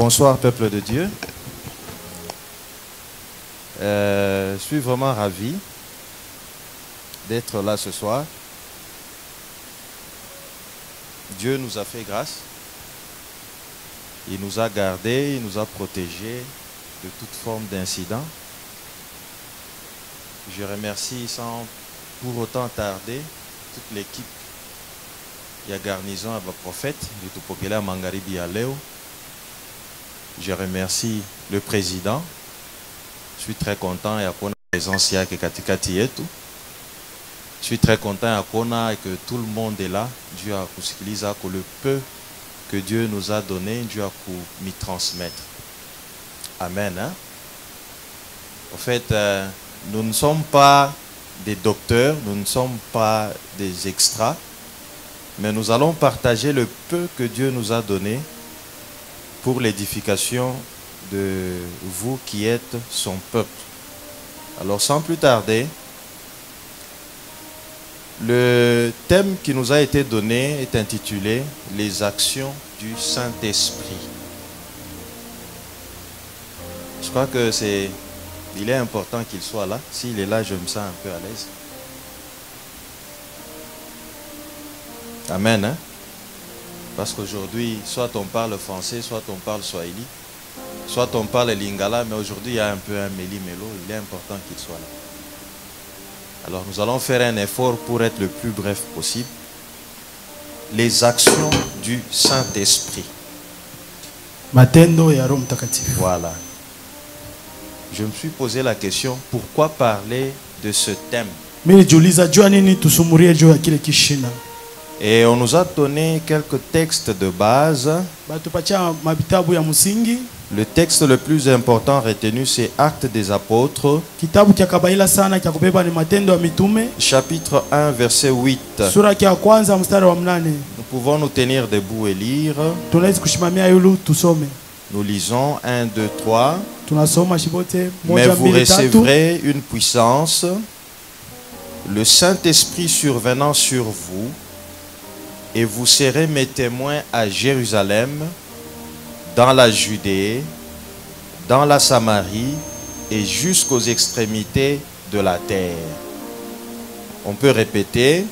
Bonsoir peuple de Dieu. Je suis vraiment ravi d'être là ce soir. Dieu nous a fait grâce. Il nous a gardés, il nous a protégés de toute forme d'incident. Je remercie sans pour autant tarder toute l'équipe. Il y a garnison à vos prophètes du Tupokela Mangaribi à Léo. Je remercie le président. Je suis très content et à la présence ya katikati yetu. Je suis très content à Kona et que tout le monde est là. Dieu a kusikiliza que le peu que Dieu nous a donné, Dieu a m'y transmettre. Amen. Hein? En fait, nous ne sommes pas des docteurs, nous ne sommes pas des extras, mais nous allons partager le peu que Dieu nous a donné pour l'édification de vous qui êtes son peuple. Alors sans plus tarder, le thème qui nous a été donné est intitulé « Les actions du Saint-Esprit ». Je crois que il est important qu'il soit là. S'il est là, je me sens un peu à l'aise. Amen. Hein? Parce qu'aujourd'hui, soit on parle français, soit on parle swahili, soit on parle lingala, mais aujourd'hui, il y a un peu un méli-mélo. Il est important qu'il soit là. Alors, nous allons faire un effort pour être le plus bref possible. Les actions du Saint-Esprit. Matendo ya Roho Mtakatifu. Voilà. Je me suis posé la question, pourquoi parler de ce thème? Et on nous a donné quelques textes de base. Le texte le plus important retenu, c'est Actes des Apôtres, chapitre 1, verset 8. Nous pouvons nous tenir debout et lire. Nous lisons 1, 2, 3. Mais vous recevrez une puissance, le Saint-Esprit survenant sur vous, et vous serez mes témoins à Jérusalem, dans la Judée, dans la Samarie et jusqu'aux extrémités de la terre. On peut répéter.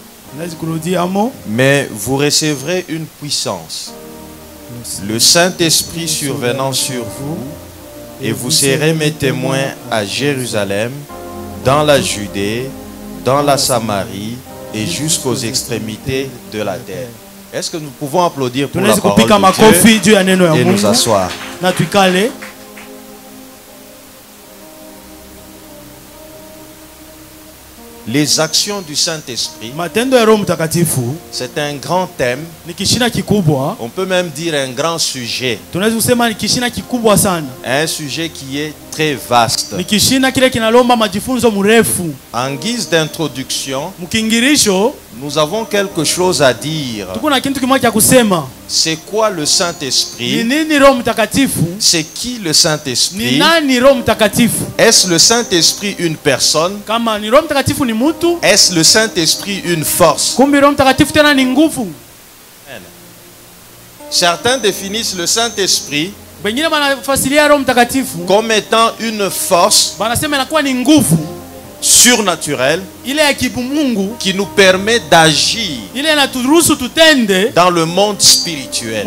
Mais vous recevrez une puissance, le Saint-Esprit survenant sur vous, et vous serez mes témoins à Jérusalem, dans la Judée, dans la Samarie et jusqu'aux extrémités de la terre. Est-ce que nous pouvons applaudir pour la parole de Dieu et nous asseoir? Les actions du Saint-Esprit, c'est un grand thème. On peut même dire un grand sujet. Un sujet qui est très vaste. En guise d'introduction, nous avons quelque chose à dire. C'est quoi le Saint-Esprit? C'est qui le Saint-Esprit? Est-ce le Saint-Esprit une personne? Est-ce le Saint-Esprit une force? Certains définissent le Saint-Esprit comme étant une force surnaturelle qui nous permet d'agir dans le monde spirituel.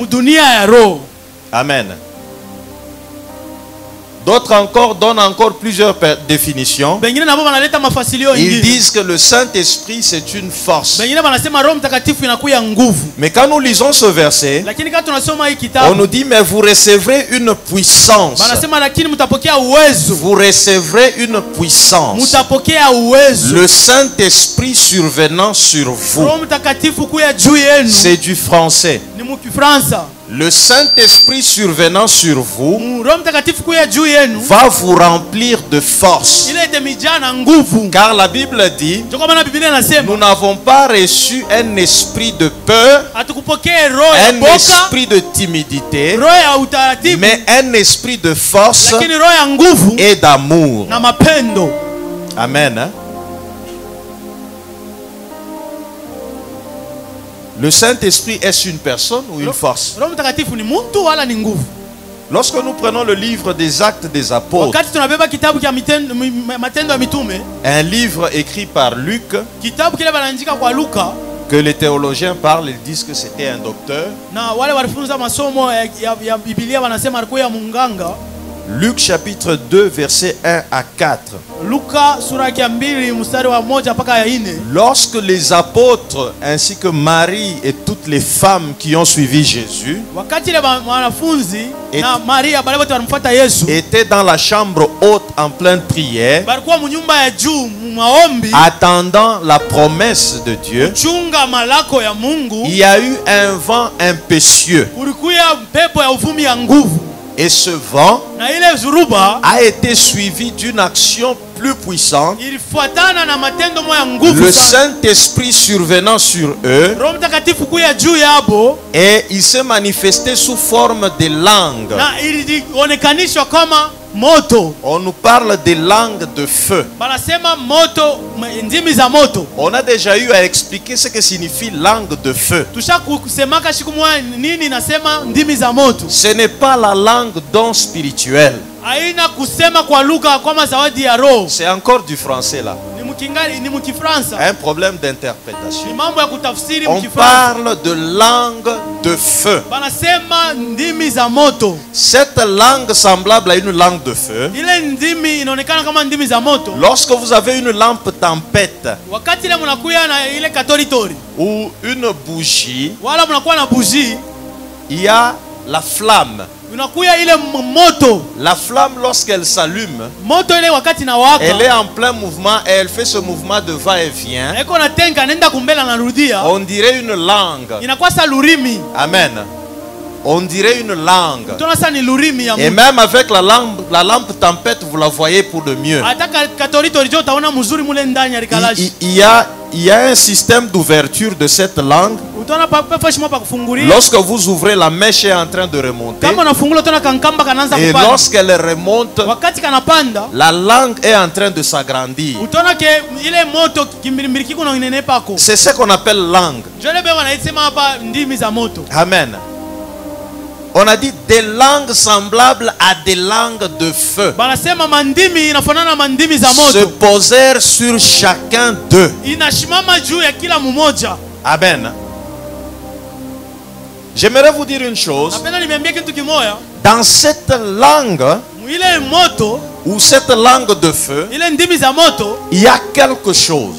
Amen. D'autres encore donnent encore plusieurs définitions. Ils disent que le Saint-Esprit c'est une force. Mais quand nous lisons ce verset, on nous dit mais vous recevrez une puissance. Vous recevrez une puissance. Le Saint-Esprit survenant sur vous. C'est du français. Le Saint-Esprit survenant sur vous va vous remplir de force. Car la Bible dit, nous n'avons pas reçu un esprit de peur, un esprit de timidité, mais un esprit de force et d'amour. Amen. Hein? Le Saint-Esprit est une personne ou une force? Lorsque nous prenons le livre des Actes des Apôtres, un livre écrit par Luc, que les théologiens parlent, ils disent que c'était un docteur. Luc chapitre 2 versets 1 à 4. Lorsque les apôtres ainsi que Marie et toutes les femmes qui ont suivi Jésus étaient dans la chambre haute en pleine prière, attendant la promesse de Dieu, il y a eu un vent impétueux. Et ce vent a été suivi d'une action plus puissante. Le Saint-Esprit survenant sur eux, et il s'est manifesté sous forme de langues. On nous parle des langues de feu. On a déjà eu à expliquer ce que signifie langue de feu. Ce n'est pas la langue don spirituel. C'est encore du français là. Un problème d'interprétation. On parle de langue de feu. Cette langue semblable à une langue de feu. Lorsque vous avez une lampe tempête ou une bougie, il y a la flamme. La flamme, lorsqu'elle s'allume, elle est en plein mouvement et elle fait ce mouvement de va-et-vient. On dirait une langue. Amen. On dirait une langue. Et même avec la lampe tempête, vous la voyez pour le mieux. Il y a un système d'ouverture de cette langue. Lorsque vous ouvrez, la mèche est en train de remonter. Et lorsqu'elle remonte, la langue est en train de s'agrandir. C'est ce qu'on appelle langue. Amen. On a dit des langues semblables à des langues de feu se posèrent sur chacun d'eux. Amen. J'aimerais vous dire une chose. Dans cette langue ou cette langue de feu, il y a quelque chose.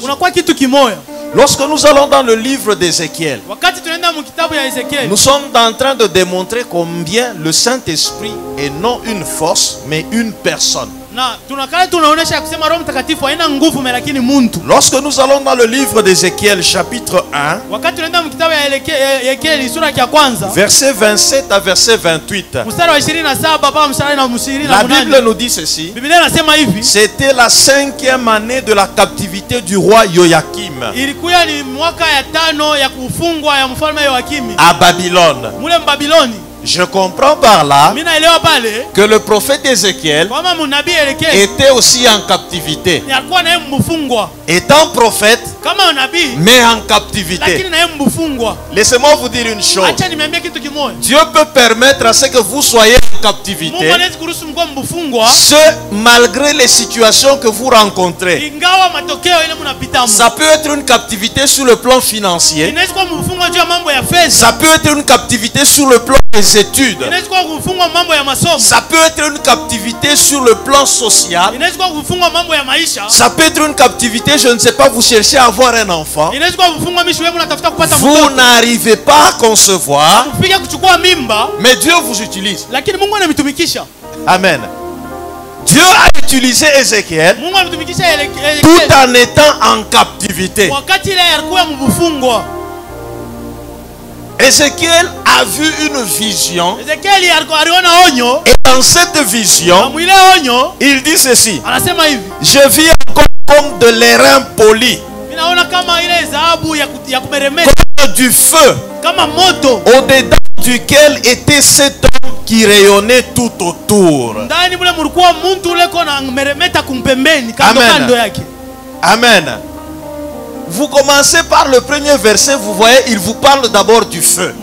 Lorsque nous allons dans le livre d'Ézéchiel, nous sommes en train de démontrer combien le Saint-Esprit est non une force, mais une personne. Lorsque nous allons dans le livre d'Ézéchiel chapitre 1, verset 27 à verset 28, la Bible nous dit ceci. C'était la 5e année de la captivité du roi Joachim à Babylone. Je comprends par là que le prophète Ézéchiel était aussi en captivité. Étant prophète, mais en captivité. Laissez-moi vous dire une chose. Dieu peut permettre à ce que vous soyez en captivité, ce malgré les situations que vous rencontrez. Ça peut être une captivité sur le plan financier. Ça peut être une captivité sur le plan des études. Ça peut être une captivité sur le plan social. Ça peut être une captivité, je ne sais pas, vous cherchez à avoir un enfant. Vous n'arrivez pas à concevoir, mais Dieu vous utilise. Amen. Dieu a utilisé Ézéchiel tout en étant en captivité. Ézéchiel a vu une vision. Et dans cette vision, il dit ceci: je vis encore comme de l'airain poli, comme du feu, au-dedans duquel était cet homme qui rayonnait tout autour. Amen. Amen. Vous commencez par le premier verset, vous voyez, il vous parle d'abord du feu.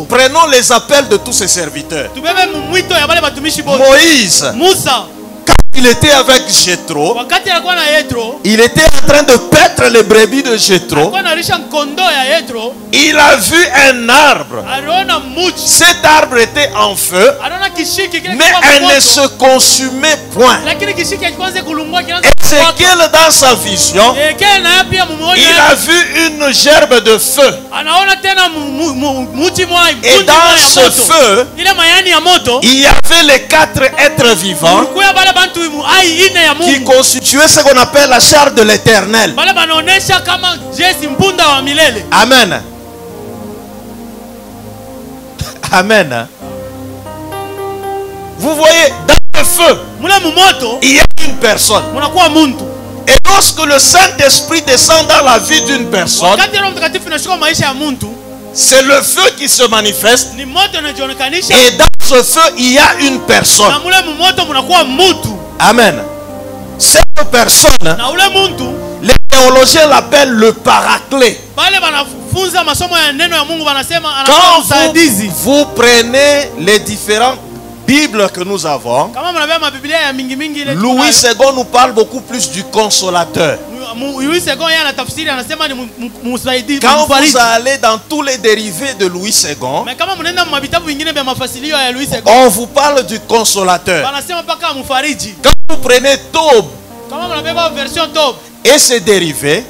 Prenons les appels de tous ces serviteurs. Moïse, quand il était avec Jéthro, il était en train de paître les brebis de Jéthro. Il a vu un arbre. Cet arbre était en feu, mais elle ne se consumait point. Ézéchiel, dans sa vision, il a vu une gerbe de feu. Et dans ce feu, il y avait les 4 êtres vivants qui constituaient ce qu'on appelle la chair de l'Éternel. Amen. Amen. Vous voyez, dans le feu, il y a une personne. Et lorsque le Saint-Esprit descend dans la vie d'une personne, c'est le feu qui se manifeste. Et dans ce feu, il y a une personne. Amen. Cette personne, les théologiens l'appellent le paraclet. Quand vous prenez les différentes Bibles que nous avons, Louis II nous parle beaucoup plus du consolateur. Quand vous allez dans tous les dérivés de Louis II, on vous parle du consolateur. Quand vous prenez Tob et ses dérivés,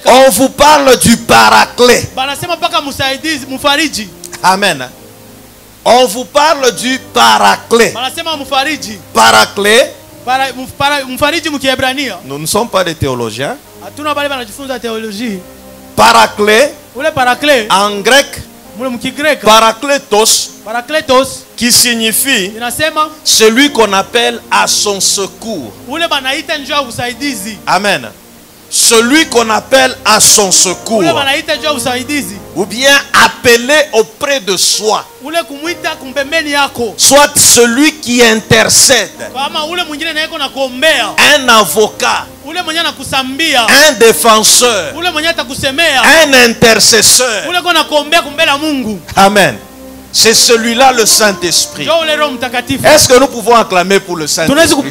on vous parle du paraclet. Amen. On vous parle du paraclet. Paraclet. Nous ne sommes pas des théologiens. Paraclet, en grec, parakletos, qui signifie celui qu'on appelle à son secours. Amen. Celui qu'on appelle à son secours, ou bien appelé auprès de soi, soit celui qui intercède, un avocat, un défenseur, un intercesseur. Amen. C'est celui-là le Saint-Esprit. Est-ce que nous pouvons acclamer pour le Saint-Esprit?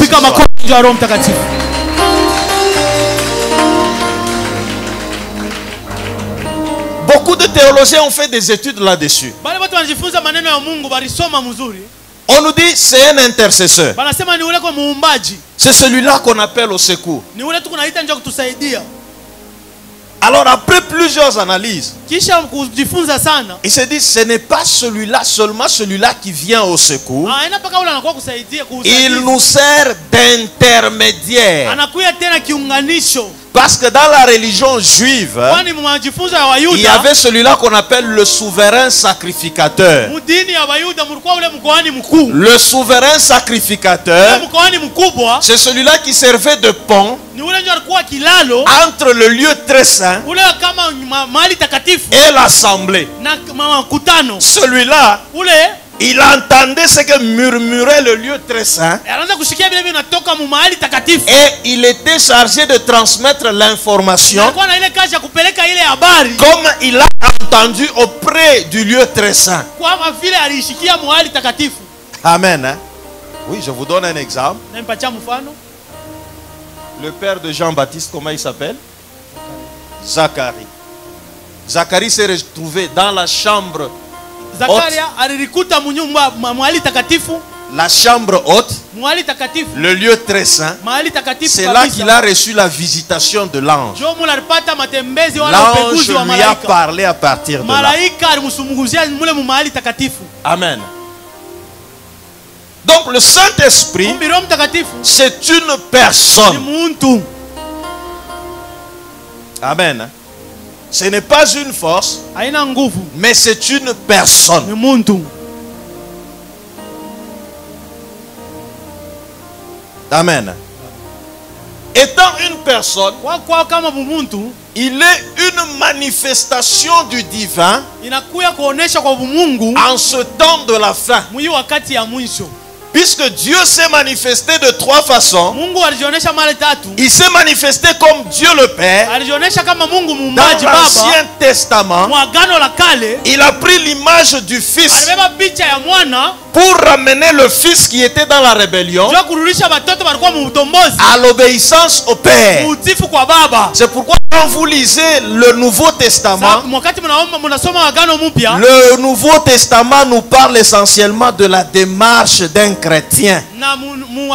Beaucoup de théologiens ont fait des études là-dessus. On nous dit c'est un intercesseur. C'est celui-là qu'on appelle au secours. Alors après plusieurs analyses, il se dit ce n'est pas celui-là seulement, celui-là qui vient au secours. Il nous sert d'intermédiaire. Parce que dans la religion juive, il y avait celui-là qu'on appelle le souverain sacrificateur. Le souverain sacrificateur, c'est celui-là qui servait de pont entre le lieu très saint et l'assemblée. Celui-là, il entendait ce que murmurait le lieu très saint. Et il était chargé de transmettre l'information comme il a entendu auprès du lieu très saint. Amen. Hein? Oui, je vous donne un exemple. Le père de Jean-Baptiste, comment il s'appelle? Zacharie. Zacharie s'est retrouvé dans la chambre haute. La chambre haute, le lieu très saint. C'est là qu'il a reçu la visitation de l'ange. L'ange lui a parlé à partir de là. Amen. Donc le Saint-Esprit, c'est une personne. Amen. Ce n'est pas une force, mais c'est une personne. Amen. Étant une personne, il est une manifestation du divin en ce temps de la fin. Puisque Dieu s'est manifesté de 3 façons. Mungu alijionyesha mara tatu. Il s'est manifesté comme Dieu le Père. Alijionyesha kama Mungu Dans muumbaji Baba. l'Ancien Testament, Mwagano la kale. il a pris l'image du Fils Alibeba picha ya mwana. pour ramener le Fils qui était dans la rébellion Jua kurudisha watoto walikuwa mutombozi. à l'obéissance au Père. Utifu kwa Baba. C'est pourquoi quand vous lisez le Nouveau Testament, Wakati mnasoma Agano Mpya, le Nouveau Testament nous parle essentiellement de la démarche d'un chrétien. na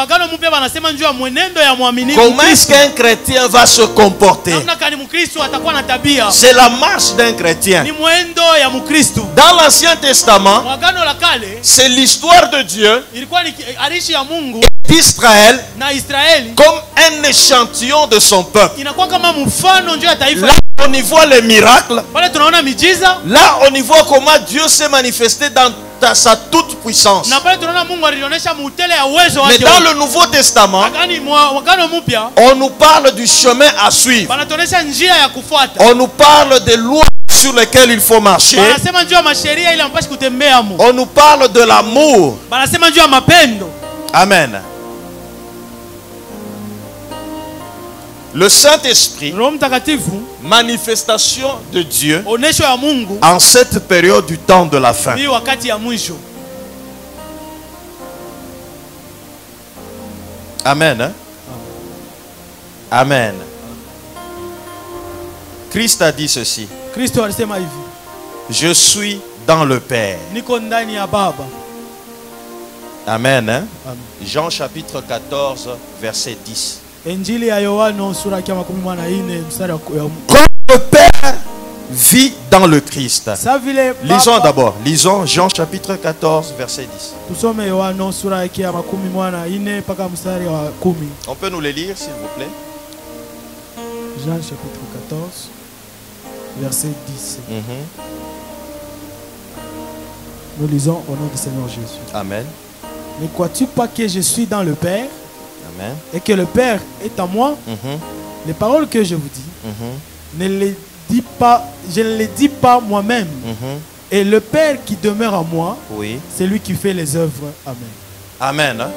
Agano Mpya wanasema njoo ya mwenendo ya muaminifu. Comment est-ce qu'un chrétien va se comporter? Namna gani Mkristo atakuwa na tabia? C'est la marche d'un chrétien. Ni mwendo ya Mkristo. Dans l'Ancien Testament, Agano la kale c'est l'histoire de Dieu ilikuwa ni arishi ya Mungu d'Israël na Israeli comme un échantillon de son peuple. inakuwa kama mfano njoo ya taifa. Là, on y voit les miracles. Pale tunaona miujiza. Là, on y voit comment Dieu s'est manifesté dans sa toute puissance. Na pale tunaona Mungu alionyesha mutele ya uwezo Mais wake. dans le Nouveau Testament, Agano Mpya on nous parle du chemin à suivre. wanatuonyesha njia ya kufuata. On nous parle des lois sur lesquelles il faut marcher. Wanasema njoo ya masheria ile mpashi kutembea mo. On nous parle de l'amour. Wanasema njoo ya mapendo. Amen. Le Saint-Esprit, Roho Mtakatifu, manifestation de Dieu onesho ya Mungu en cette période du temps de la fin. ni wakati ya mwisho. Amen. Hein? Amen. Christ a dit ceci. Kristo alisema hivi. Je suis dans le Père. Niko ndani ya Baba. Amen. Hein? Amen. Jean chapitre 14, verset 10. Injili ya Yohana sura ya 14 mstari wa Comme le Père vit dans le Christ. Sa vile Lisons d'abord. Lisons Jean chapitre 14, verset 10. Tusome Yohana sura ya 14 mpaka mstari wa 10. On peut nous les lire, s'il vous plaît? Jean chapitre 14, verset 10. Nous lisons au nom du Seigneur Jésus. Amen. Ne crois-tu pas que je suis dans le Père Amen. et que le Père est en moi? Les paroles que je vous dis, ne les dis pas, je ne les dis pas moi-même. Et le Père qui demeure en moi, Oui. c'est lui qui fait les œuvres. Amen. Amen. Hein?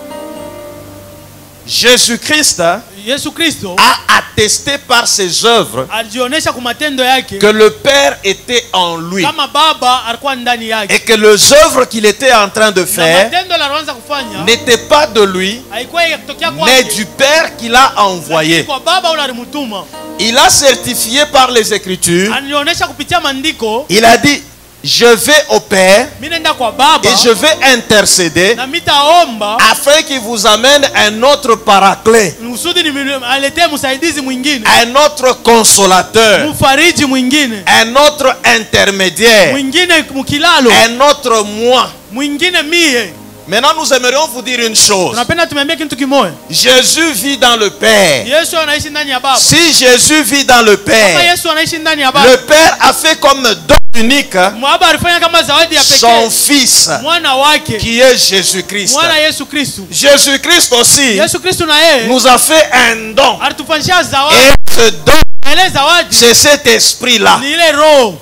Jésus-Christ a Yesu Kristo attesté par ses œuvres alijionyesha kwa matendo yake que le Père était en lui kama Baba alikuwa ndani yake, et que les œuvres qu'il était en train de na faire matendo alianza kufanya n'étaient pas de lui, haikuwa yakutokea mais kwake, du Père qui l'a envoyé. kwa Baba ule alimtuma. Il a certifié par les Écritures. Alionyesha kupitia maandiko, Il a dit, je vais au Père mimi nenda kwa Baba et je vais intercéder na mitaomba afin qu'il vous amène un autre paraclet, usudi niletee msaidizi mwingine, un autre consolateur, mfariji mwingine, un autre intermédiaire, mwingine mkilalo, un autre moi. mwingine mie. Maintenant, nous aimerions vous dire une chose. Tunapenda tumeambia kitu kimoja. Jésus vit dans le Père. Yesu anaishi ndani ya Baba. Si Jésus vit dans le Kama Père, Yesu anaishi ndani ya Baba, le Père a fait comme don unique Baba alifanya kama zawadi ya son pekee Fils, mwana wake, qui est Jésus-Christ. mwana Yesu Kristo. Jésus-Christ aussi Yesu Kristo na yeye nous a fait un don. alitufanyia zawadi. Et ce don, Na ile zawadi c'est cet esprit-là. ni ile roho.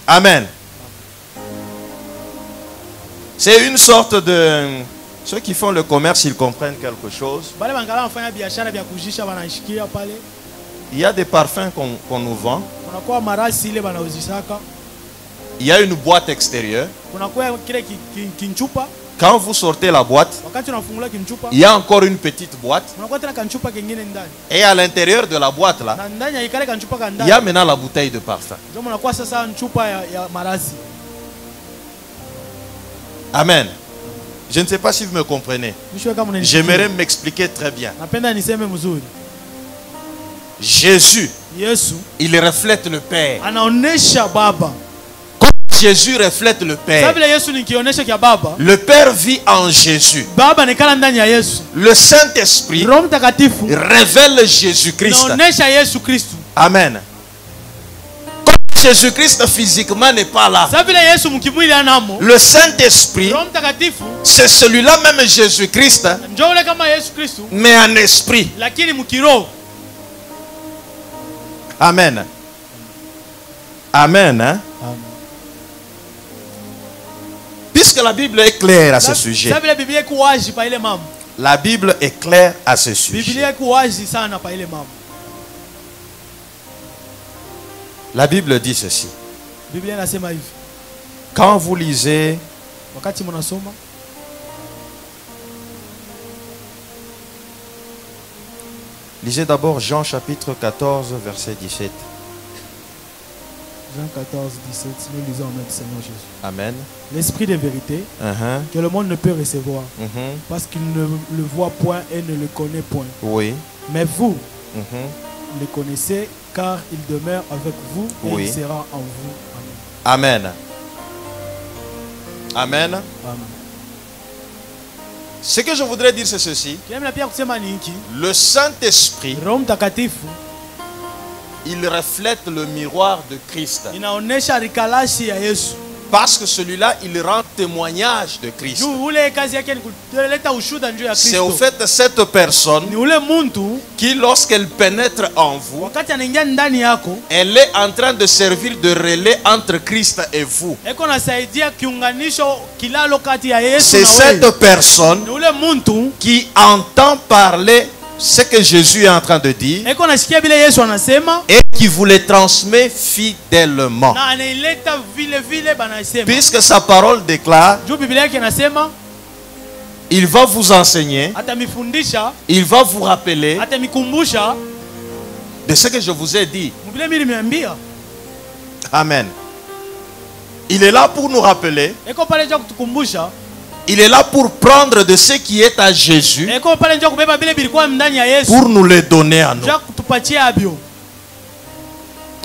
Amen. C'est une sorte de... Ceux qui font le commerce, ils comprennent quelque chose. Bale bangala wanafanya biashara vya kujisha wanashikia pale. Il y a des parfums qu'on nous vend. Kunakuwa marasi ile wanauzishaka. Il y a une boîte extérieure. Kunakuwa kile kinchupa. Quand vous sortez la boîte, Wakati unafungula kinchupa, il y a encore une petite boîte. kunakuwa tena kanchupa kingine ndani. Et à l'intérieur de la boîte, là, Na ndani ya ikale kanchupa il y kandani. a maintenant la bouteille de parfum. Ndio mnakuwa sasa nchupa ya marasi. Amen. Je ne sais pas si vous me comprenez. Nishwe kama unanisikia. J'aimerais m'expliquer très bien. Napenda niseme mzuri. Jésus, Yesu il reflète le Père. anaonesha Baba. Jésus reflète le Sasa Père. vile Yesu ni kionyesho kia Baba, Le Père vit en Jésus. Baba nikala ndani ya Yesu. Le Saint-Esprit Roho Mtakatifu révèle Jésus-Christ. anaonesha Yesu Kristo. Amen. Comme Jésus-Christ physiquement n'est pas là, Sasa vile Yesu mkimwili anamo, le Saint-Esprit, Roho Mtakatifu c'est celui-là même Jésus-Christ, njoo ule kama Yesu Kristo, mais en esprit. lakini mkiroho. Amen. Amen. Hein? Puisque la Bible est claire à ce sujet. La Bible est claire à ce sujet. La Bible dit ceci. Quand vous lisez lisez d'abord Jean chapitre 14 verset 17. Jean 14, 17, nous lisons en même Seigneur Jésus. Amen. L'esprit de vérité que le monde ne peut recevoir parce qu'il ne le voit point et ne le connaît point. Oui. Mais vous le connaissez car il demeure avec vous et il sera en vous. Amen. Amen. Amen. Ce que je voudrais dire c'est ceci. Le Saint-Esprit, il reflète le miroir de Christ. Parce que celui-là, il rend témoignage de Christ. C'est au fait cette personne qui, lorsqu'elle pénètre en vous, elle est en train de servir de relais entre Christ et vous. C'est cette personne qui entend parler ce que Jésus est en train de dire et qui vous le transmet fidèlement. Puisque sa parole déclare, il va vous enseigner, il va vous rappeler de ce que je vous ai dit. Amen. Il est là pour nous rappeler. Il est là pour prendre de ce qui est à Jésus pour nous le donner à nous.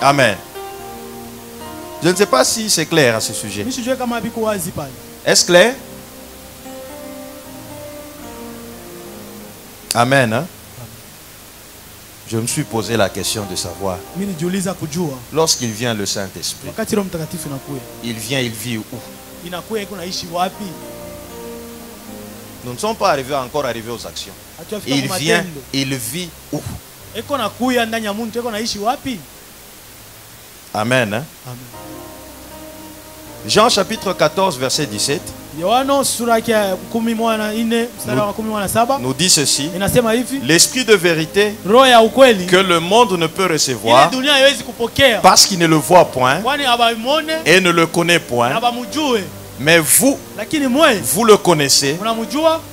Amen. Je ne sais pas si c'est clair à ce sujet. Est-ce clair? Amen. Hein? Je me suis posé la question de savoir. Lorsqu'il vient le Saint-Esprit, il vient, il vit où? Nous ne sommes pas encore arrivés aux actions. Il vient, il vit où? Amen. Hein? Amen. Jean chapitre 14 verset 17 nous dit ceci. L'esprit de vérité que le monde ne peut recevoir parce qu'il ne le voit point et ne le connaît point. Mais vous, vous le connaissez,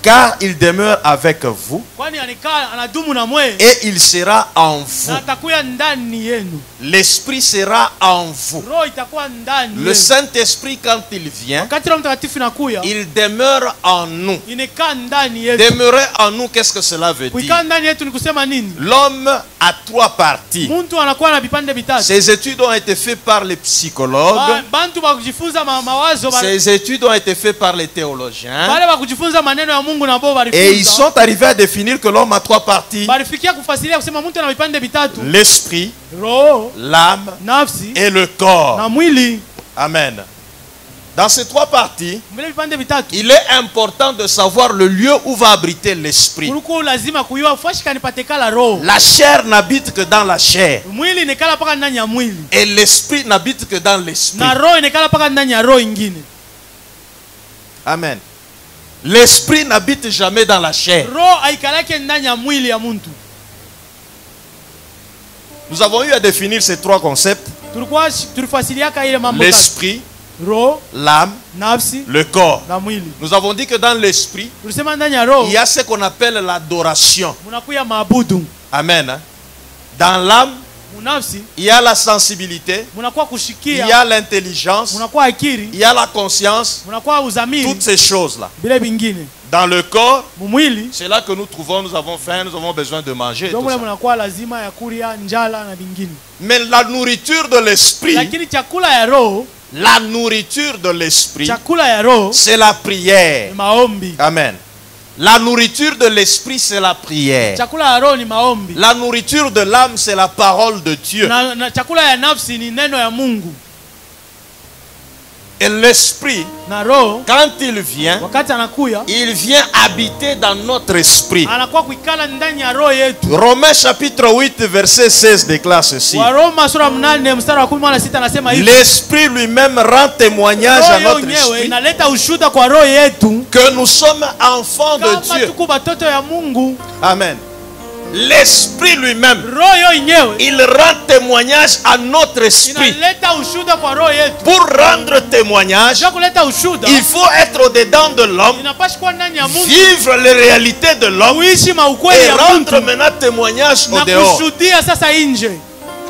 car il demeure avec vous et il sera en vous. L'Esprit sera en vous. Le Saint-Esprit, quand il vient, il demeure en nous. Demeurer en nous, qu'est-ce que cela veut dire? L'homme a trois parties. Ces études ont été faites par les psychologues. Ces études ont été faites par les théologiens. Et ils sont arrivés à définir que l'homme a trois parties. L'esprit, l'âme et le corps. Amen. Dans ces trois parties, il est important de savoir le lieu où va abriter l'esprit. La chair n'habite que dans la chair. Et l'esprit n'habite que dans l'esprit. Amen. L'esprit n'habite jamais dans la chair. Nous avons eu à définir ces trois concepts. L'esprit, l'âme, le corps. Nous avons dit que dans l'esprit, il y a ce qu'on appelle l'adoration. Amen. Hein? Dans l'âme, il y a la sensibilité, il y a l'intelligence, il y a la conscience, toutes ces choses-là. Dans le corps, c'est là que nous trouvons, nous avons faim, nous avons besoin de manger. Tout ça. Mais la nourriture de l'esprit, la nourriture de l'esprit, c'est la prière. Amen. La nourriture de l'esprit, c'est la prière. La nourriture de l'âme, c'est la parole de Dieu. Et l'esprit, na roho quand il vient habiter dans notre esprit. anakuwa kuikala ndani ya roho yetu. Romains chapitre 8 verset 16 déclare ceci. Waroma sura 8 mstari wa 16 anasema hivi. L'esprit lui-même rend témoignage à notre esprit inaleta ushuhuda kwa roho yetu que nous sommes enfants de Dieu. Kama tuko batoto ya Mungu. Amen. L'esprit lui-même, il rend témoignage à notre esprit. Pour rendre témoignage, il faut être au-dedans de l'homme, vivre les réalités de l'homme et rendre maintenant témoignage au dehors.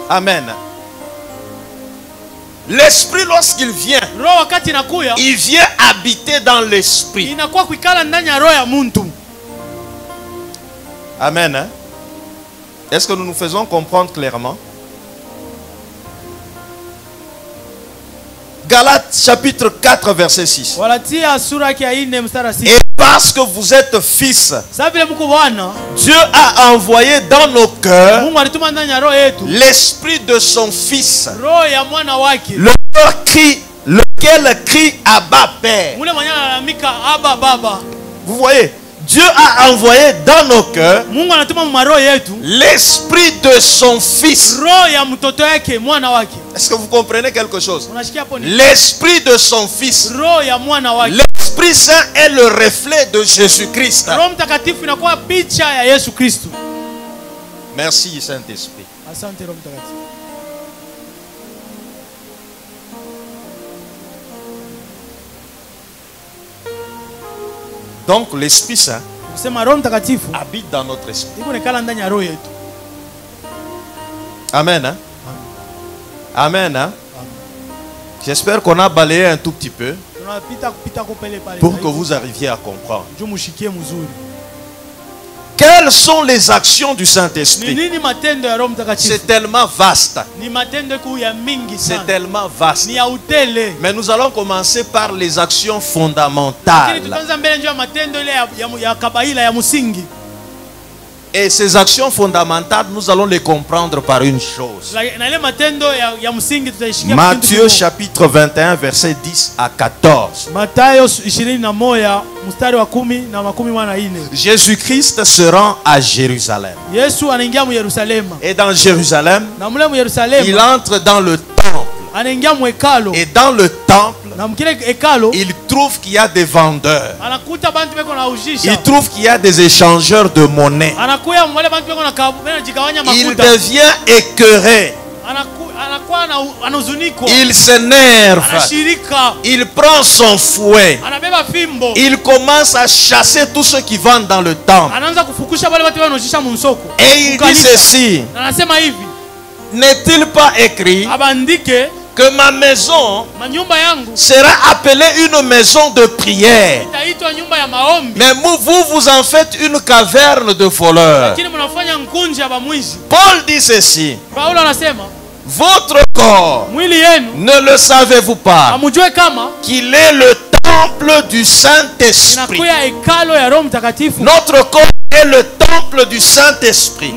Amen. L'esprit, lorsqu'il vient, il vient habiter dans l'esprit. Amen. Hein? Est-ce que nous nous faisons comprendre clairement? Galates chapitre 4 verset 6. Et parce que vous êtes fils, Dieu a envoyé dans nos cœurs l'esprit de son fils, lequel crie Abba Père. Vous voyez, Dieu a envoyé dans nos cœurs l'esprit de son fils. Est-ce que vous comprenez quelque chose? L'esprit de son fils. L'Esprit Saint est le reflet de Jésus-Christ. Merci Saint-Esprit. Donc l'Esprit Saint habite dans notre esprit. Amen. Hein? Amen. Hein? J'espère qu'on a balayé un tout petit peu pour que vous arriviez à comprendre. Quelles sont les actions du Saint-Esprit? C'est tellement vaste. C'est tellement vaste. Mais nous allons commencer par les actions fondamentales. Et ces actions fondamentales, nous allons les comprendre par une chose. Matthieu chapitre 21, verset 10 à 14. Jésus-Christ se rend à Jérusalem. Et dans Jérusalem, il entre dans le temple. Et dans le temple, il trouve qu'il y a des vendeurs. Il trouve qu'il y a des échangeurs de monnaie. Il devient écœuré. Il s'énerve. Il prend son fouet. Il commence à chasser tous ceux qui vendent dans le temple. Et il dit ceci: n'est-il pas écrit que ma maison sera appelée une maison de prière, mais vous en faites une caverne de voleurs? Paul dit ceci: votre corps, ne le savez-vous pas qu'il est le temple du Saint-Esprit? Notre corps est le temple du Saint-Esprit.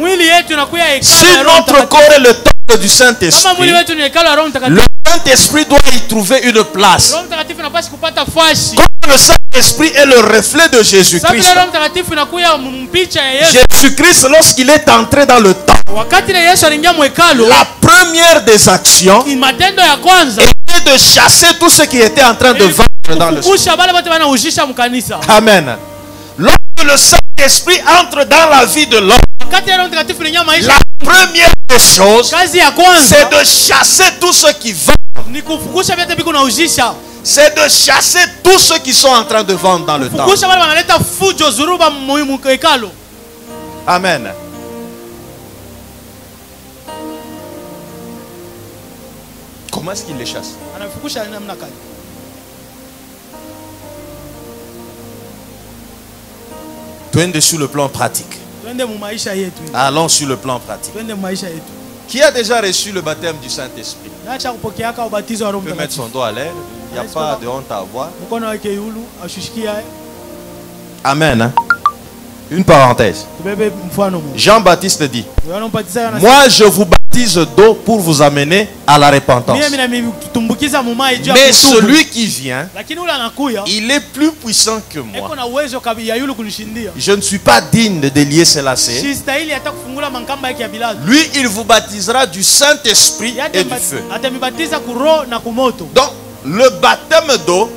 Si notre corps est le temple du Saint-Esprit, le Saint-Esprit doit y trouver une place. Comme le Saint-Esprit est le reflet de Jésus-Christ, Jésus-Christ, lorsqu'il est entré dans le temple, la première des actions était de chasser tous ceux qui étaient en train de vendre dans le temple. Amen. Lorsque le Saint-Esprit entre dans la vie de l'homme, la première des choses, c'est de chasser tous ceux qui vendent. C'est de chasser tous ceux qui sont en train de vendre dans le temple. Amen. Comment est-ce qu'il les chasse? Tournez sur le plan pratique. Allons sur le plan pratique. Qui a déjà reçu le baptême du Saint-Esprit? Il peut mettre son doigt à l'air. Il n'y a pas de honte à avoir. Amen. Hein? Une parenthèse. Jean-Baptiste dit, moi je vous baptise d'eau pour vous amener à la repentance. Mais celui qui vient, il est plus puissant que moi. Je ne suis pas digne de délier ses lacets. Lui, il vous baptisera du Saint-Esprit et du feu. Donc, le baptême d'eau,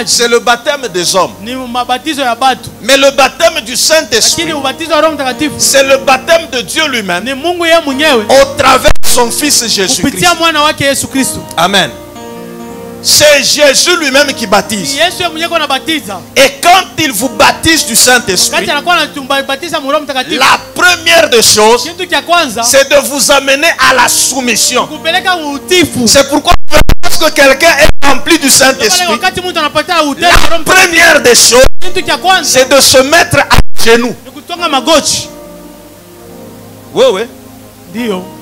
c'est le baptême des hommes. Mais le baptême du Saint-Esprit, c'est le baptême de Dieu lui-même au travers de son Fils Jésus-Christ. Amen. C'est Jésus lui-même qui baptise. Et quand il vous baptise du Saint-Esprit, la première des choses, c'est de vous amener à la soumission. C'est pourquoi lorsque quelqu'un est rempli du Saint-Esprit, la première des choses, c'est de se mettre à genoux. Oui, oui.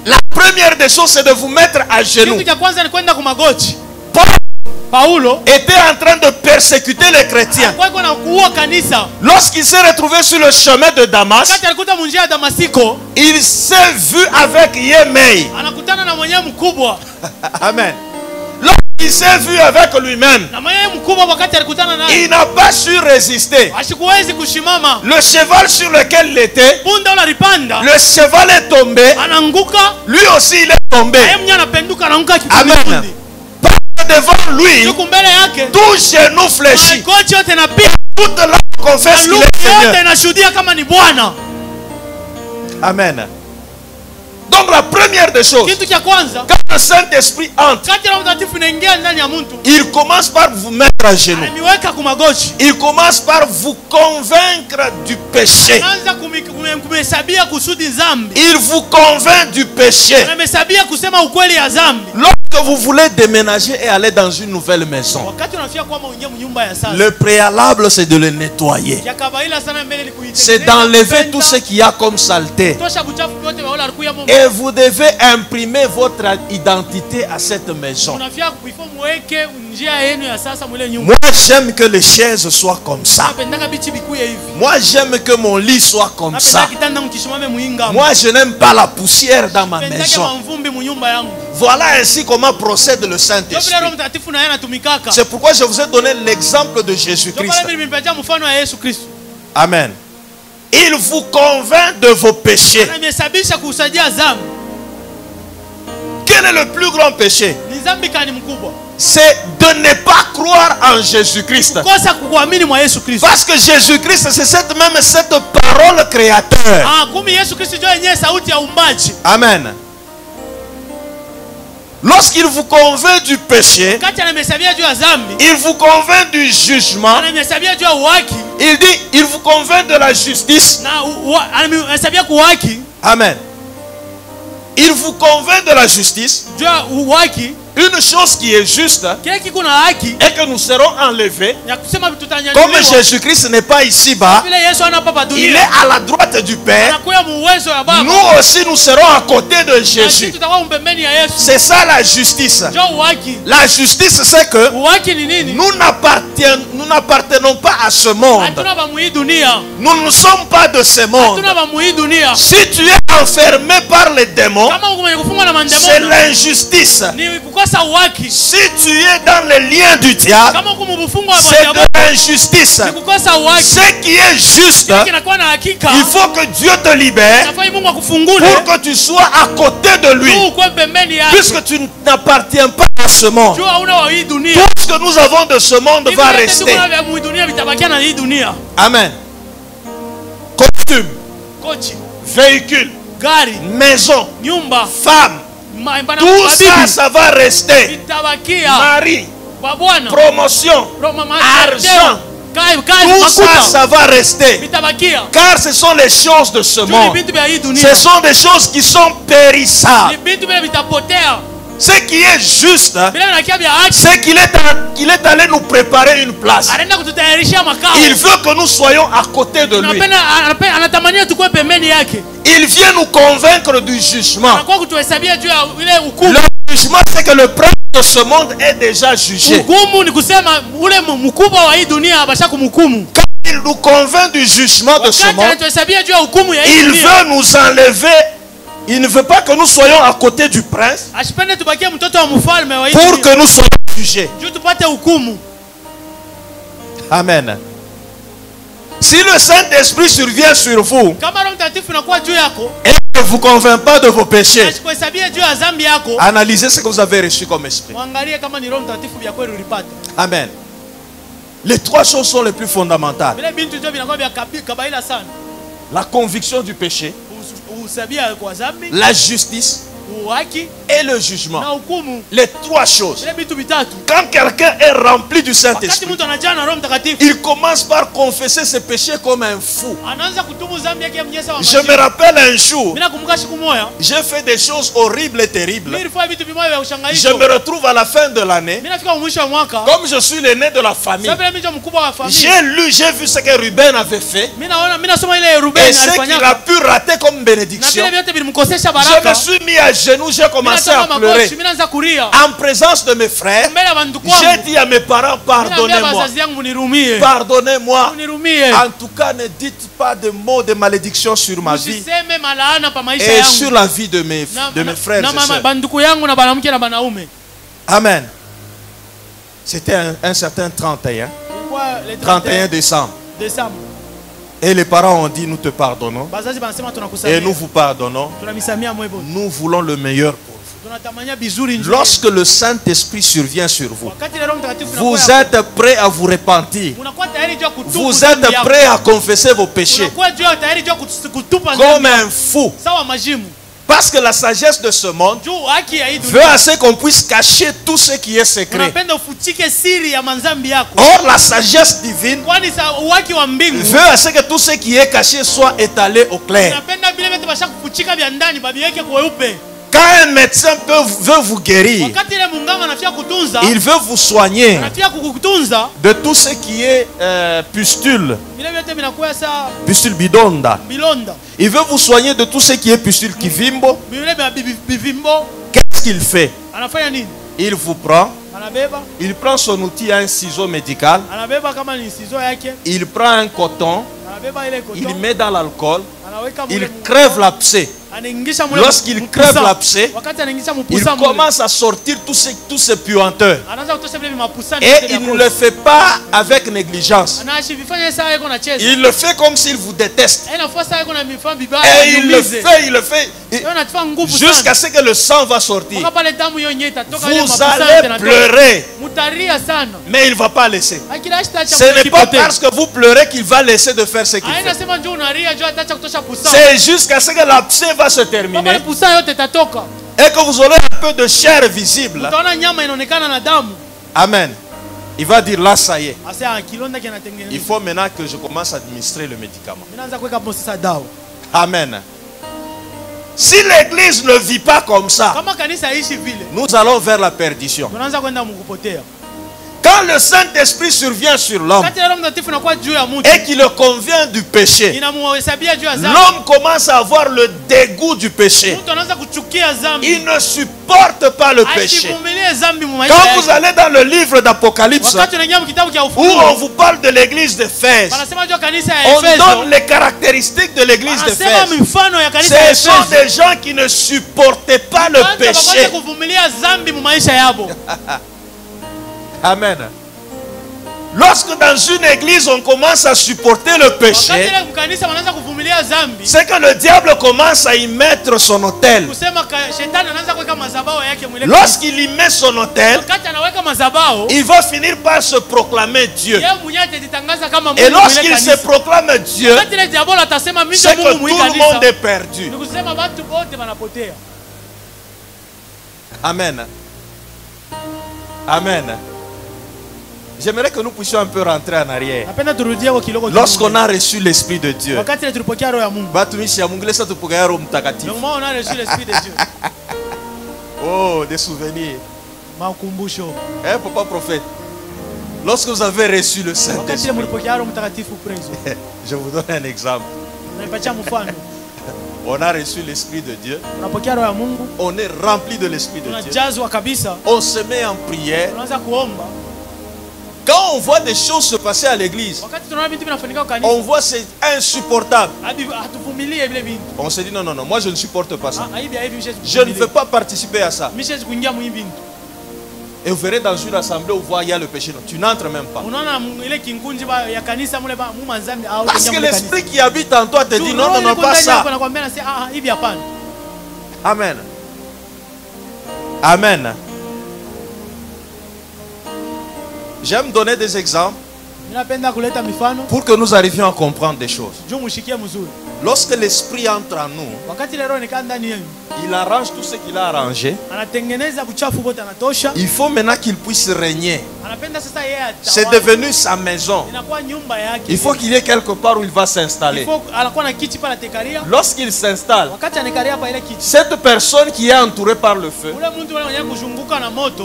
La première des choses, c'est de vous mettre à genoux. Paulo était en train de persécuter les chrétiens. Lorsqu'il s'est retrouvé sur le chemin de Damas, il s'est vu avec Yemei. Amen. Lorsqu'il s'est vu avec lui-même, il n'a pas su résister. Le cheval sur lequel il était, le cheval est tombé. Lui aussi il est tombé. Amen. Devant lui, tout genou fléchit, toute langue confesse qu'il est Seigneur. Amen. Donc la première des choses, quand le Saint-Esprit entre, il commence par vous mettre à genoux. Il commence par vous convaincre du péché. Il vous convainc du péché. Lorsque vous voulez déménager et aller dans une nouvelle maison, le préalable c'est de le nettoyer. C'est d'enlever tout ce qu'il y a comme saleté. Et vous devez imprimer votre identité à cette maison. Moi j'aime que les chaises soient comme ça. Moi j'aime que mon lit soit comme ça. Moi je n'aime pas la poussière dans ma maison. Voilà ainsi comment procède le Saint-Esprit. C'est pourquoi je vous ai donné l'exemple de Jésus-Christ. Amen. Il vous convainc de vos péchés. Quel est le plus grand péché? C'est de ne pas croire en Jésus-Christ. Parce que Jésus-Christ, c'est cette parole créateur. Amen. Lorsqu'il vous convainc du péché, il vous convainc du jugement, il dit, il vous convainc de la justice. Amen. Il vous convainc de la justice. Une chose qui est juste est que nous serons enlevés. Comme Jésus-Christ n'est pas ici-bas, il est à la droite du Père. Nous aussi nous serons à côté de Jésus. C'est ça la justice. La justice c'est que nous n'appartenons pas à ce monde. Nous ne sommes pas de ce monde. Si tu es enfermé par les démons, c'est l'injustice. Si tu es dans les liens du diable, c'est de l'injustice. Ce qui est juste, il faut que Dieu te libère pour que tu sois à côté de lui. Puisque tu n'appartiens pas à ce monde. Tout ce que nous avons de ce monde va rester. Amen. Costume, véhicule, maison, femme. Tout ça, ça va rester. Mari, promotion, argent. Tout ça, ça va rester. Car ce sont les choses de ce monde. Ce sont des choses qui sont périssables. Ce qui est juste, c'est qu'il est allé nous préparer une place. Il veut que nous soyons à côté de lui. Il vient nous convaincre du jugement. Le jugement, c'est que le prince de ce monde est déjà jugé. Quand il nous convainc du jugement de ce wakati monde, anatuhesabia juu ya hukumu ya hii il dunia, veut nous enlever. Il ne veut pas que nous soyons à côté du prince ashipende tubakie mtoto wa mfalme wa hii pour dunia, que nous soyons jugés. juu tupate hukumu. Amen. Si le Saint-Esprit survient sur vous Kama Roho Mtakatifu inakuwa juu yako, et ne vous convainc pas de vos péchés, ashikuhesabia juu ya dhambi yako, analysez ce que vous avez reçu comme esprit. mwangalie kama ni Roho Mtakatifu vya kweli ulipata. Amen. Les trois choses sont les plus fondamentales. Vile bintu ndio vinakuwa vya kabaila sana. La conviction du péché, Usabia kwa dhambi, la justice haki et le na jugement. hukumu. Les trois choses. Vile bintu vitatu. Quand quelqu'un est rempli du Wakati Saint-Esprit, mtu anajaa na Roho Mtakatifu, il commence par confesser ses péchés comme un fou. anaanza kutubu dhambi yake mnyesa wa Je me majibu. rappelle un jour, Mimi nakumbuka siku moja, j'ai fait des choses horribles et terribles. mimi nilifanya vitu vimoja vya Je ushangaisho. me retrouve à la fin de l'année. Mimi nafika mwisho wa mwaka, Comme je suis l'aîné de la famille, sasa vile mimi ndio mkubwa wa familia. j'ai lu, j'ai vu ce que Ruben avait fait Mimi nasoma ile Ruben et ce qu'il a alifanya. pu rater comme Na bénédiction. vile vyote vilimkosesha Je baraka. me suis mis à genoux, j'ai commencé à Mimi pleurer. naanza kulia. En présence de mes frères, Mbele ya banduku j'ai wangu. dit à mes parents, Naambia pardonnez-moi. wazazi yangu munirumie. Pardonnez-moi. Munirumie. En tout cas, ne dites pas de mots de malédiction sur ma vie Usiseme malaana pa maisha et sur yangu. la vie de mes frères Na et sœurs. banduku yangu na banamke na banaume. Amen. C'était un certain 31 Ilikuwa le 31 décembre. Décembre. Et les parents ont dit, nous te pardonnons. Bazazi banasema Et tunakusamea. nous vous pardonnons. Tunamisamia mwebo. Nous voulons le meilleur pour vous. Tunatamania bizuri njoo. Lorsque le Saint-Esprit survient sur vous, Wakati Roho Mtakatifu vous êtes prêts à vous repentir. unakuwa tayari juu ya kutubu. Vous dhambi êtes yako. prêts à confesser vos péchés Unakuwa tayari juu ya kutupa comme dhambi. un fou. Sawa majimu. Parce que la sagesse de ce monde Juu haki ya hii veut dunia. assez qu'on puisse cacher tout ce qui est secret. Unapenda ufuchike siri ya manzambi yako. Or, la sagesse divine Kwani haki wa mbingu. veut assez que tout ce qui est caché soit étalé au clair. Unapenda vile vitu basha kufuchika vya ndani babiweke kweupe. Quand un médecin veut vous guérir, Wakati ile munganga anafia kutunza, il veut vous soigner anafia kukutunza, de tout ce qui est pustule, vile vyote vinakuwa saa pustule bidonda. bilonda. Il veut vous soigner de tout ce qui est pustule kivimbo. Vile vya bivimbo, Qu'est-ce qu'il fait? anafanya nini? Il vous prend, Anabeba, il prend son outil, un ciseau médical, anabeba kama ni sizo yake, il prend un coton, anabeba ile il koton, met dans l'alcool, anaweka il mule, crève l'abcès. anaingisha mule. Lorsqu'il crève l'abcès, wakati anaingisha il mpusa mule, commence à sortir tous ces puanteurs. anaanza kutosha vile mapusa Et il ne le fait pas avec négligence. anaashi vifanya saa yako na cheza. Il le fait comme s'il vous déteste. Aina fua saa yako na mifano bibaya. Et il le fait Yeye anatufanya nguvu jusqu'à sana. ce que le sang va sortir. Mpaka pale damu hiyo yenyewe itatoka ile Vous mapusa yote allez yanatoka. pleurer, Mutaria sana. mais il ne va pas laisser. Akila shtaacha Ce n'est pas kipote. parce que vous pleurez qu'il va laisser de faire ce qu'il Aina fait. sema njoo unaria njoo ataacha kutosha pusa. C'est jusqu'à ce que l'abcès va se Mpaka ile terminer pusa yote itatoka. et que vous aurez un peu de chair visible. Utaona nyama inaonekana na damu. Amen. Il va dire là, ça y est. Asa kilonda Il kinatengenezwa. faut maintenant que je commence à administrer le médicament. Mimi naanza kuweka hapo sasa dawa. Amen. Si l'église ne vit pas comme ça, Kama kanisa ishi vile, nous allons vers la perdition. tunaanza kwenda mkupotea. Quand le Saint-Esprit survient sur l'homme Kati Roho Mtakatifu inakuwa juu ya mtu, et qu'il le convient du péché, inamuhesabia juu ya dhambi. l'homme commence à avoir le dégoût du péché. Mtu anaanza kuchukia dhambi. Il ne supporte pas le péché. Asivumilie dhambi mu maisha Quand vous yake. allez dans le livre d'Apocalypse, Wakati unaingia kitabu cha où Ufunuo, on vous parle de l'église d'Éphèse, wanasema juu ya kanisa ya on Efeso. donne les caractéristiques de l'église Wanasema d'Éphèse. mifano ya kanisa ya Ce sont Efeso. des gens qui ne supportaient pas le Kwanza péché. bakwacha kuvumilia dhambi mu maisha yabo. Amen. Lorsque dans une église on commence à supporter le Wakati péché, ile mkanisa wanaanza kuvumilia dhambi, c'est que le diable commence à y mettre son autel. kusema shetani anaanza kuweka mazabao yake mwile. Lorsqu'il y met son autel, Wakati anaweka mazabao, il va finir par se proclamer Dieu. yeye mwenyewe atajitangaza kama Mungu Et mwile lorsqu'il se kanisa. proclame Dieu, Wakati ile diabolo atasema mimi c'est ndio que Mungu tout mwile le monde kanisa. est perdu. Ni kusema watu wote wanapotea. Amen. Amen. J'aimerais que nous puissions un peu rentrer en arrière. Napenda turudie kwa kiloko. Lorsqu'on a reçu l'Esprit de Dieu, wakati ile tulipokea roho ya Mungu. batumishi ya Mungu lesa tupokea Roho Mtakatifu. Donc moi on a reçu l'esprit de Dieu. Oh, des souvenirs. Makumbusho. Hein, papa prophète? Lorsque vous avez reçu le Wakati ile Saint-Esprit, mlipokea roho mtakatifu prezo. je vous donne un exemple. Naipatia mfano. On a reçu l'Esprit de Dieu. Unapokea roho ya Mungu, On est rempli de l'Esprit de Dieu. tunajazwa kabisa. On se met en prière. Tunaanza kuomba. Quand on voit des choses se passer à l'église, on voit c'est insupportable. On se dit non, non, non, moi je ne supporte pas ça. Je ne veux pas participer à ça. Et vous verrez dans une assemblée où vous voyez il y a le péché. Non, tu n'entres même pas. Parce que l'esprit qui habite en toi te dit non, non, non, pas ça. Amen. Amen. J'aime donner des exemples pour que nous arrivions à comprendre des choses. Lorsque l'esprit entre en nous, il arrange tout ce qu'il a arrangé. Il faut maintenant qu'il puisse régner. C'est devenu sa maison. Il faut qu'il y ait quelque part où il va s'installer. Lorsqu'il s'installe, cette personne qui est entourée par le feu,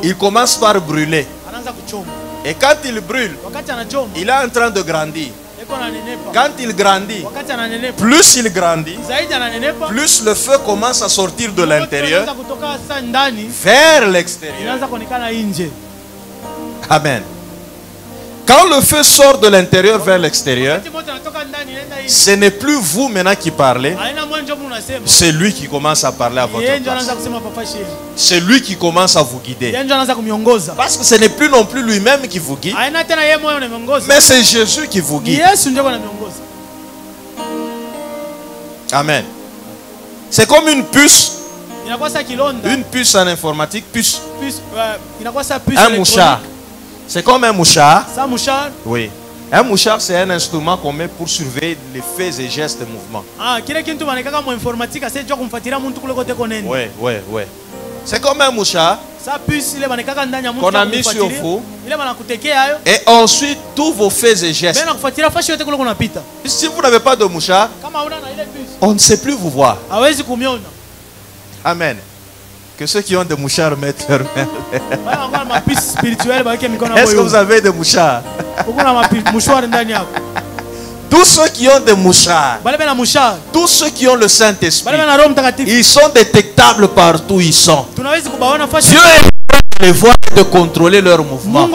il commence par brûler. Et quand il brûle, il est en train de grandir. Quand il grandit, plus il grandit, plus le feu commence à sortir de l'intérieur vers l'extérieur. Amen. Quand le feu sort de l'intérieur vers l'extérieur, ce n'est plus vous maintenant qui parlez, c'est lui qui commence à parler à votre place. C'est lui qui commence à vous guider. Parce que ce n'est plus non plus lui-même qui vous guide, mais c'est Jésus qui vous guide. Amen. C'est comme une puce. Une puce en informatique, puce. Un mouchard. C'est comme un mouchard. Oui. Un mouchard, c'est un instrument qu'on met pour surveiller les faits et gestes et mouvements. Oui, oui, oui. C'est comme un mouchard qu'on a mis sur vous. Et ensuite, tous vos faits et gestes. Si vous n'avez pas de mouchard, on ne sait plus vous voir. Amen. Que ceux qui ont des mouchards mettent leurs mains. Est-ce que vous avez des mouchards? Tous ceux qui ont des mouchards, tous ceux qui ont le Saint-Esprit, ils sont détectables partout où ils sont. Dieu est de les voir et de contrôler leurs mouvements.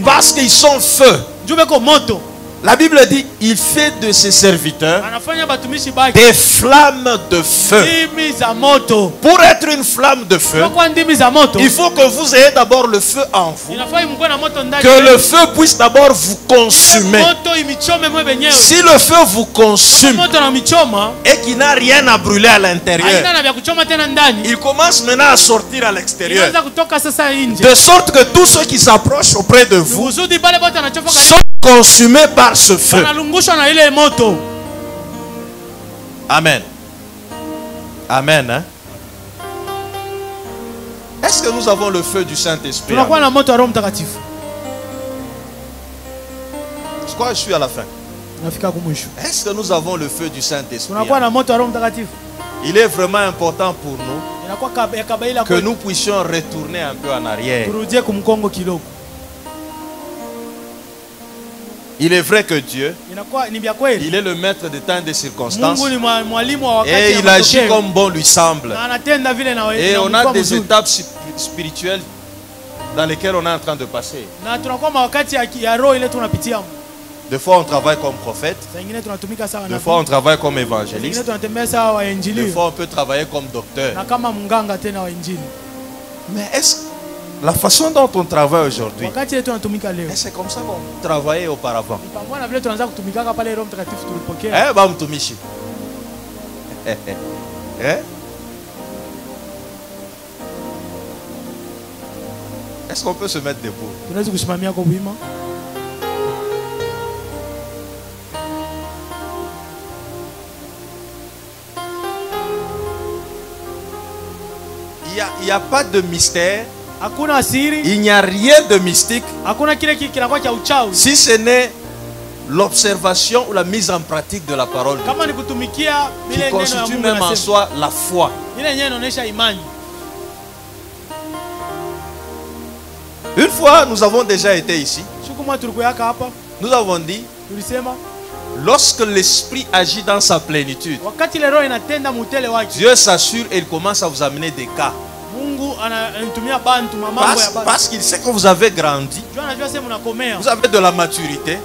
Parce qu'ils sont feu. La Bible dit, il fait de ses serviteurs des flammes de feu. Pour être une flamme de feu, il faut que vous ayez d'abord le feu en vous. Que le feu puisse d'abord vous consumer. Si le feu vous consume et qu'il n'a rien à brûler à l'intérieur, il commence maintenant à sortir à l'extérieur. De sorte que tous ceux qui s'approchent auprès de vous sont consumés par ce feu. Amen. Amen. Hein? Est-ce que nous avons le feu du Saint-Esprit? Je crois que je suis à la fin. Est-ce que nous avons le feu du Saint-Esprit? Il est vraiment important pour nous que nous puissions retourner un peu en arrière. Il est vrai que Dieu, il est le maître des temps et des circonstances. Et il agit comme bon lui semble. Et on a des étapes spirituelles dans lesquelles on est en train de passer. Des fois on travaille comme prophète. Des fois on travaille comme évangéliste. Des fois on peut travailler comme docteur. Mais est-ce que la façon dont on travaille aujourd'hui, c'est comme ça qu'on travaillait auparavant? Est-ce qu'on peut se mettre debout? Il n'y a pas de mystère. Il n'y a rien de mystique si ce n'est l'observation ou la mise en pratique de la parole de Dieu, qui constitue même en soi la foi. Une fois, nous avons déjà été ici. Nous avons dit, lorsque l'esprit agit dans sa plénitude, Dieu s'assure et il commence à vous amener des cas. Parce qu'il sait que vous avez grandi. Vous avez de la maturité.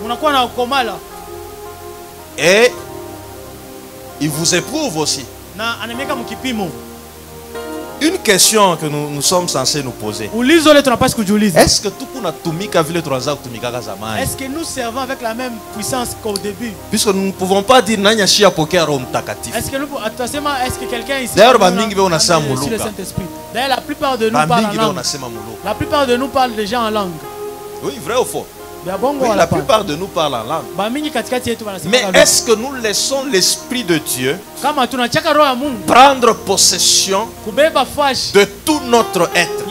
Et il vous éprouve aussi. Une question que nous sommes censés nous poser. Est-ce que nous servons avec la même puissance qu'au début? Puisque nous ne pouvons pas dire est-ce que quelqu'un ici d'ailleurs, la plupart de nous parlent en langue. La plupart de nous parlent déjà en langue. Oui, vrai ou faux? Oui, la plupart de nous parlent en langue. Mais est-ce que nous laissons l'Esprit de Dieu prendre possession de tout notre être?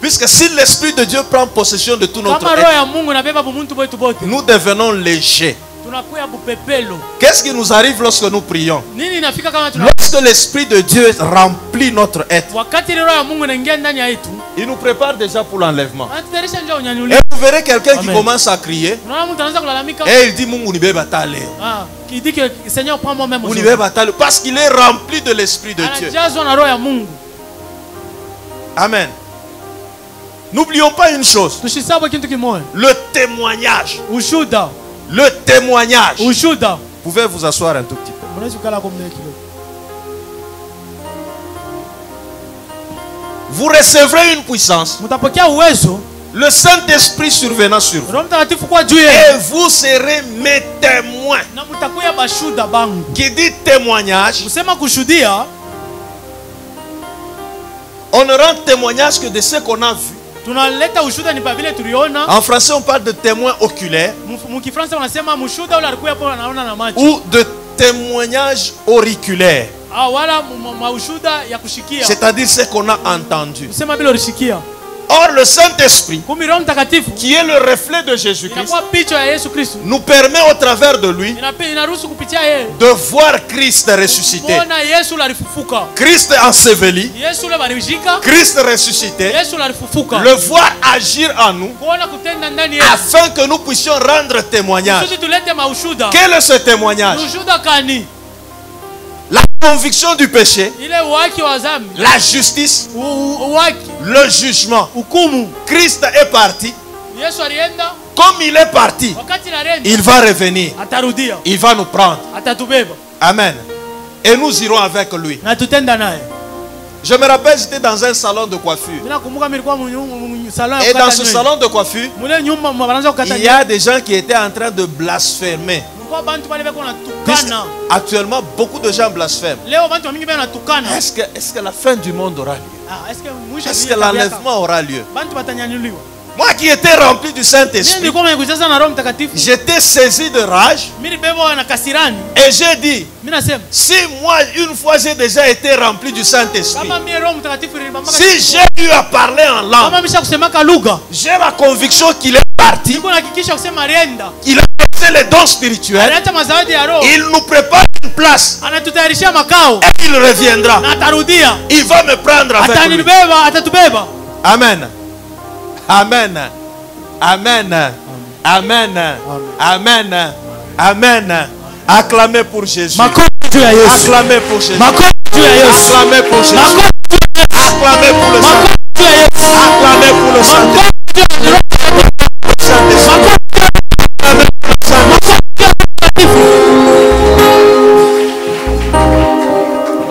Puisque si l'Esprit de Dieu prend possession de tout notre être, nous devenons légers. Qu'est-ce qui nous arrive lorsque nous prions? Lorsque l'Esprit de Dieu remplit notre être, il nous prépare déjà pour l'enlèvement. Et vous verrez quelqu'un qui commence à crier et il dit qui dit que Seigneur prends moi-même parce qu'il est rempli de l'Esprit de Dieu. Amen. N'oublions pas une chose, le témoignage. Le témoignage. Vous pouvez vous asseoir un tout petit peu. Vous recevrez une puissance. Le Saint-Esprit survenant sur vous. Et vous serez mes témoins. Qui dit témoignage, on ne rend témoignage que de ce qu'on a vu. En français, on parle de témoin oculaire ou de témoignage auriculaire. C'est-à-dire ce qu'on a entendu. Or, le Saint-Esprit, qui est le reflet de Jésus-Christ, nous permet au travers de lui de voir Christ ressuscité, Christ enseveli, Christ ressuscité, le voir agir en nous afin que nous puissions rendre témoignage. Quel est ce témoignage? La conviction du péché, la justice, le jugement. Christ est parti. Comme il est parti, il va revenir. Il va nous prendre. Amen. Et nous irons avec lui. Je me rappelle, j'étais dans un salon de coiffure. Et dans ce salon de coiffure, il y a des gens qui étaient en train de blasphémer. Actuellement, beaucoup de gens blasphèment. Est-ce que la fin du monde aura lieu? Est-ce que l'enlèvement aura lieu? Moi qui étais rempli du Saint-Esprit, j'étais saisi de rage. Et j'ai dit, si moi une fois j'ai déjà été rempli du Saint-Esprit, si j'ai eu à parler en langue, j'ai la conviction qu'il est parti. Il a laissé les dons spirituels. Il nous prépare une place. Et il reviendra. Il va me prendre avec lui. Amen. Amen. Amen. Amen. Amen. Amen. Acclamez pour Jésus. Acclamez pour Jésus. Acclamez pour Jésus. Acclamez pour le Saint-Esprit. Acclamez pour le Saint-Esprit.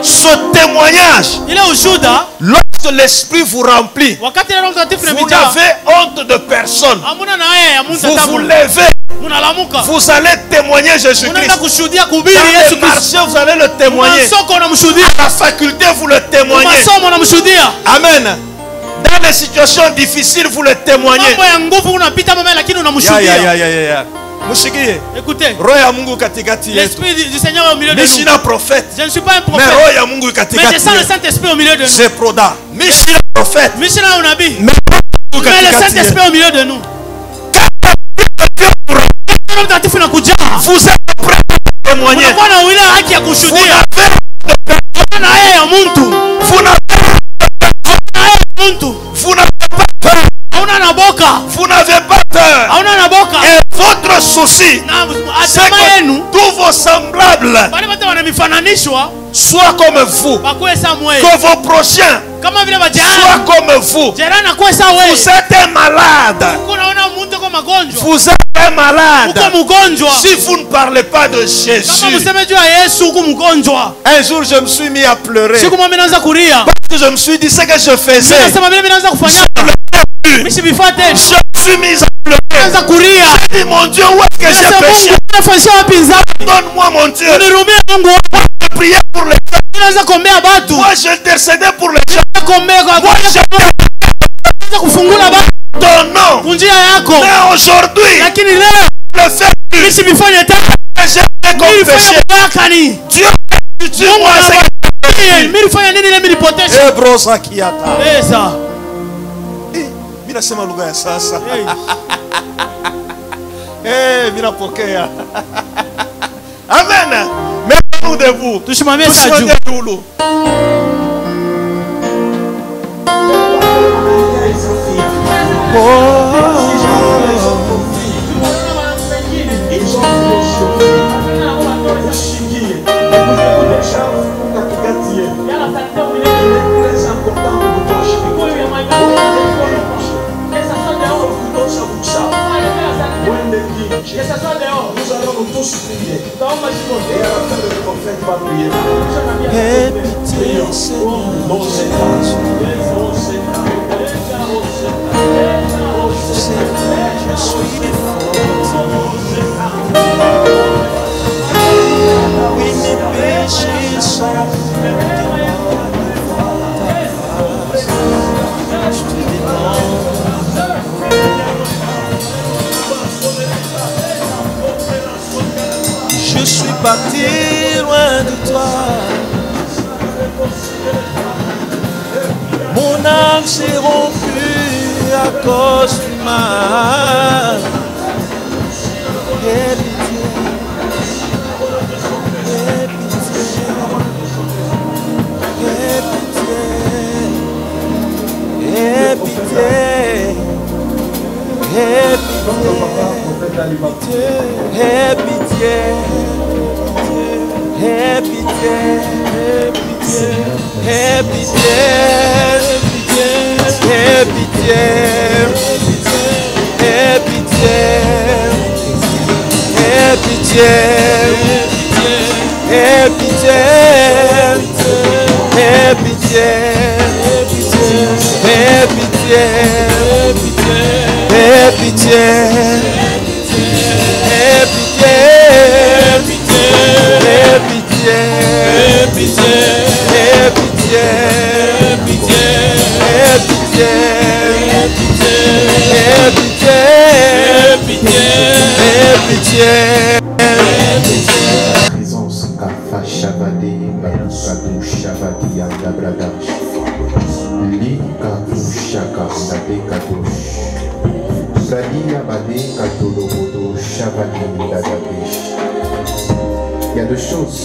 Ce témoignage, lorsque l'Esprit vous remplit, vous n'avez honte de personne. Vous vous levez, vous allez témoigner Jésus-Christ. Dans le marché, vous allez le témoigner. À la faculté, vous le témoignez. Amen. Dans les situations difficiles, vous le témoignez. Écoutez, l'Esprit du Seigneur est au milieu de nous. Je ne suis pas un prophète, mais je sens le Saint-Esprit au milieu de nous. C'est Proda. Je suis un prophète, mais le Saint-Esprit au milieu de nous. Vous êtes prêts à témoigner. Vous n'avez pas peur. Vous n'avez pas peur. Et votre souci, c'est que tous vos semblables soient comme vous. Que vos prochains soient comme vous. Vous êtes un malade. Vous êtes un malade. Si vous ne parlez pas de Jésus. Un jour je me suis mis à pleurer. Parce que je me suis dit ce que je faisais. Je me suis mis à pleurer. J'ai dit mon Dieu, où est-ce que j'ai péché? Donne-moi mon Dieu. Je priais pour les gens. Moi j'intercédais pour les gens. Moi ton nom. Mais aujourd'hui, le fait que j'ai comme péché, Dieu utilise-moi. Mina sema lugha ya sasa. Mina pokea. Amen. Mettez-nous debout. Tusimamie debout. Nous allons nous tous prier. Et à la fin le prophète va prier. Aie pitié, Seigneur. Je suis fort. Oui, mes péchés sont je suis parti loin de toi. Mon âme s'est rompue à cause du mal. Aie pitié, aie pitié, aie pitié, aie pitié, aie pitié, aie pitié. Aie pitié, aie pitié, aie pitié, aie pitié, aie pitié, aie pitié, aie pitié, aie pitié, aie pitié, aie pitié, aie pitié. Aie pitié, aie pitié, aie pitié, aie pitié, aie pitié, aie pitié, aie pitié, aie pitié, aie pitié. Présence Kafa Shabade, Bakadu Shabadi Adabradash, Lika Shaka Nade Kadosh, Sadia Bade Katolobodo Shabadi Dadabesh. Il y a deux choses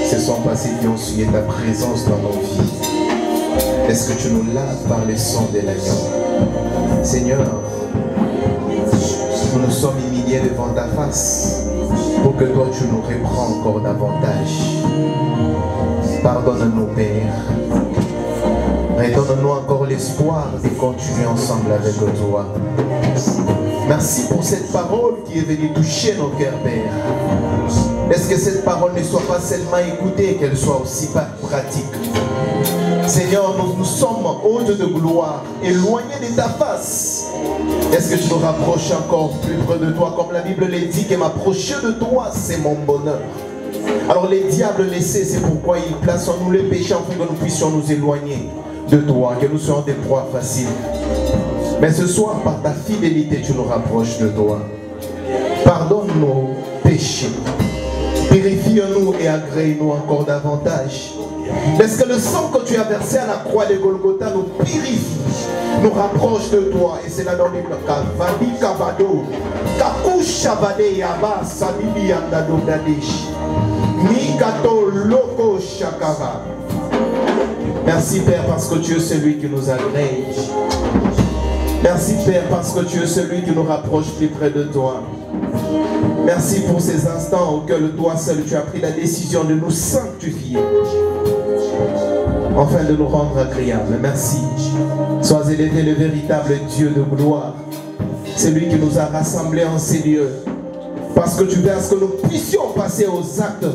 se sont passées qui ont suivi ta présence dans nos vies. Est-ce que tu nous laves par le sang de l'agneau? Seigneur, nous nous sommes humiliés devant ta face pour que toi tu nous reprends encore davantage. Pardonne-nous, Père. Redonne-nous encore l'espoir de continuer ensemble avec toi. Merci pour cette parole qui est venue toucher nos cœurs, Père. Est-ce que cette parole ne soit pas seulement écoutée, qu'elle soit aussi pratique? Seigneur, nous sommes hôtes de gloire, éloignés de ta face. Est-ce que tu nous rapproches encore plus près de toi? Comme la Bible le dit, que m'approcher de toi, c'est mon bonheur. Alors les diables le savent, c'est pourquoi ils placent en nous le péché, afin que nous puissions nous éloigner de toi, que nous soyons des proies faciles. Mais ce soir, par ta fidélité, tu nous rapproches de toi. Pardonne nos péchés. Purifie-nous et agrée-nous encore davantage. Est-ce que le sang que tu as versé à la croix de Golgotha nous purifie, nous rapproche de toi? Et c'est là dans le livre Kavadi Kavado, Kakushabade Yaba Sabibi Andado Dadesh, Mikato Loko Shakava. Merci Père parce que tu es celui qui nous agrège. Merci Père parce que tu es celui qui nous rapproche plus près de toi. Merci pour ces instants auxquels toi seul tu as pris la décision de nous sanctifier. afin de nous rendre agréables. Merci. Sois élevé le véritable Dieu de gloire. C'est lui qui nous a rassemblés en ces lieux. Parce que tu veux à ce que nous puissions passer aux actes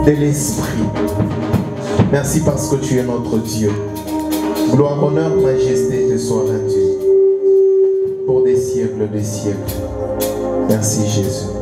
de l'Esprit. Merci parce que tu es notre Dieu. Gloire, honneur, majesté te soit rendue pour des siècles des siècles. Merci Jésus.